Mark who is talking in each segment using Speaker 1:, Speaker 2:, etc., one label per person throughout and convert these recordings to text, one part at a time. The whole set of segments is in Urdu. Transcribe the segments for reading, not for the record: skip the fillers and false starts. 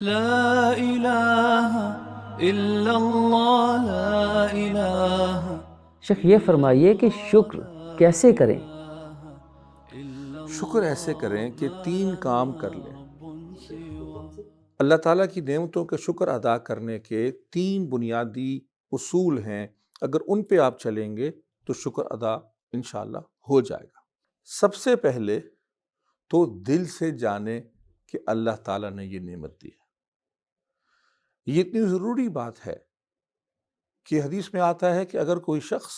Speaker 1: لا الہ الا اللہ لا الہ۔
Speaker 2: شیخ یہ فرمائیے کہ شکر کیسے کریں؟
Speaker 3: شکر ایسے کریں کہ 3 کام کر لیں۔ اللہ تعالیٰ کی نعمتوں کا شکر ادا کرنے کے 3 بنیادی اصول ہیں، اگر ان پہ آپ چلیں گے تو شکر ادا انشاءاللہ ہو جائے گا۔ سب سے پہلے تو دل سے جانیں کہ اللہ تعالیٰ نے یہ نعمت دی ہے۔ یہ اتنی ضروری بات ہے کہ حدیث میں آتا ہے کہ اگر کوئی شخص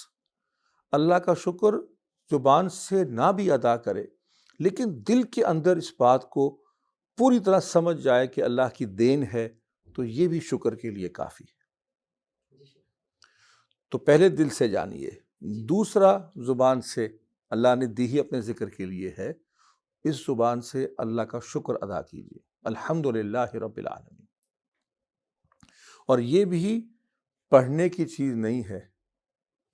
Speaker 3: اللہ کا شکر زبان سے نہ بھی ادا کرے لیکن دل کے اندر اس بات کو پوری طرح سمجھ جائے کہ اللہ کی دین ہے تو یہ بھی شکر کے لیے کافی ہے۔ تو پہلے دل سے جانیے، دوسرا زبان سے، اللہ نے دی ہی اپنے ذکر کے لیے ہے، اس زبان سے اللہ کا شکر ادا کیجیے، الحمدللہ رب العالمین۔ اور یہ بھی پڑھنے کی چیز نہیں ہے،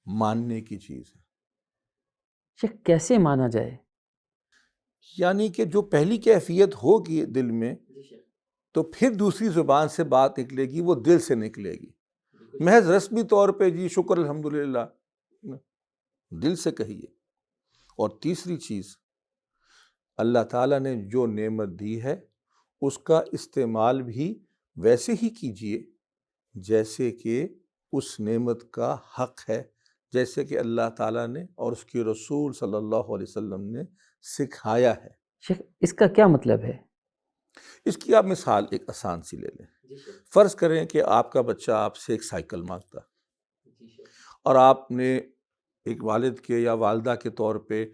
Speaker 3: ماننے کی چیز ہے۔
Speaker 2: شیخ کیسے مانا جائے؟
Speaker 3: یعنی کہ جو پہلی کیفیت ہوگی دل میں تو پھر دوسری زبان سے بات نکلے گی، وہ دل سے نکلے گی۔ محض رسمی طور پہ جی شکر الحمدللہ، دل سے کہیے۔ اور تیسری چیز، اللہ تعالیٰ نے جو نعمت دی ہے اس کا استعمال بھی ویسے ہی کیجیے جیسے کہ اس نعمت کا حق ہے، جیسے کہ اللہ تعالیٰ نے اور اس کے رسول صلی اللہ علیہ وسلم نے سکھایا ہے۔
Speaker 2: شیخ اس کا کیا مطلب ہے؟
Speaker 3: اس کی آپ مثال ایک آسان سی لے لیں۔ فرض کریں کہ آپ کا بچہ آپ سے ایک سائیکل مانگتا اور آپ نے ایک والد کے یا والدہ کے طور پہ،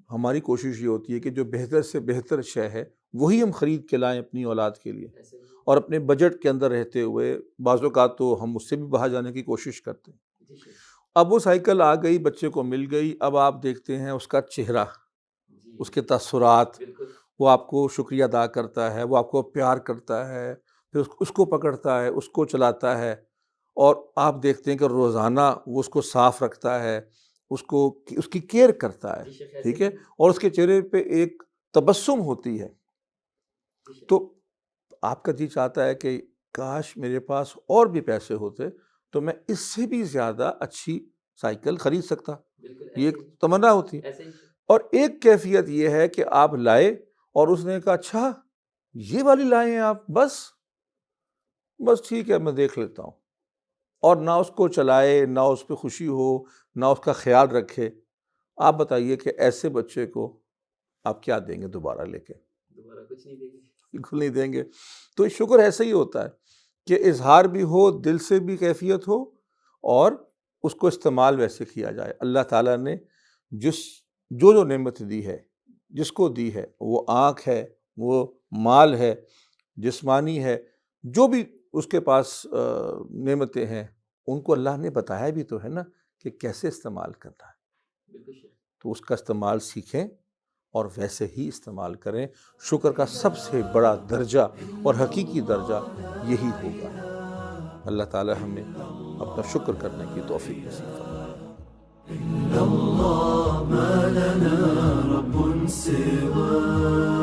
Speaker 3: ہماری کوشش یہ ہوتی ہے کہ جو بہتر سے بہتر شے ہے وہی ہم خرید کے لائیں اپنی اولاد کے لیے، اور اپنے بجٹ کے اندر رہتے ہوئے بعض اوقات تو ہم اس سے بھی باہر جانے کی کوشش کرتے ہیں۔ اب وہ سائیکل آ گئی، بچے کو مل گئی، اب آپ دیکھتے ہیں اس کا چہرہ، اس کے تاثرات، وہ آپ کو شکریہ ادا کرتا ہے، وہ آپ کو پیار کرتا ہے، پھر اس کو پکڑتا ہے، اس کو چلاتا ہے، اور آپ دیکھتے ہیں کہ روزانہ وہ اس کو صاف رکھتا ہے، اس کی کیئر کرتا ہے، ٹھیک ہے، اور اس کے چہرے پہ ایک تبسم ہوتی ہے۔ تو آپ کا جی چاہتا ہے کہ کاش میرے پاس اور بھی پیسے ہوتے تو میں اس سے بھی زیادہ اچھی سائیکل خرید سکتا، یہ ایک تمنا ہوتی ہے۔ اور ایک کیفیت یہ ہے کہ آپ لائے اور اس نے کہا اچھا یہ والی لائے ہیں آپ، بس ٹھیک ہے میں دیکھ لیتا ہوں، اور نہ اس کو چلائے، نہ اس پہ خوشی ہو، نہ اس کا خیال رکھے۔ آپ بتائیے کہ ایسے بچے کو آپ کیا دیں گے دوبارہ لے کے؟
Speaker 2: دوبارہ کچھ نہیں دیں گے،
Speaker 3: بالکل نہیں دیں گے۔ تو شکر ایسا ہی ہوتا ہے کہ اظہار بھی ہو، دل سے بھی کیفیت ہو، اور اس کو استعمال ویسے کیا جائے۔ اللہ تعالیٰ نے جو نعمت دی ہے، جس کو دی ہے، وہ آنکھ ہے، وہ مال ہے، جسمانی ہے، جو بھی اس کے پاس نعمتیں ہیں، ان کو اللہ نے بتایا بھی تو ہے نا کہ کیسے استعمال کرنا ہے۔ تو اس کا استعمال سیکھیں اور ویسے ہی استعمال کریں۔ شکر کا سب سے بڑا درجہ اور حقیقی درجہ یہی ہوگا۔ اللہ تعالی ہمیں اپنا شکر کرنے کی توفیق نصیب فرمائے۔
Speaker 1: ما لنا رب سواه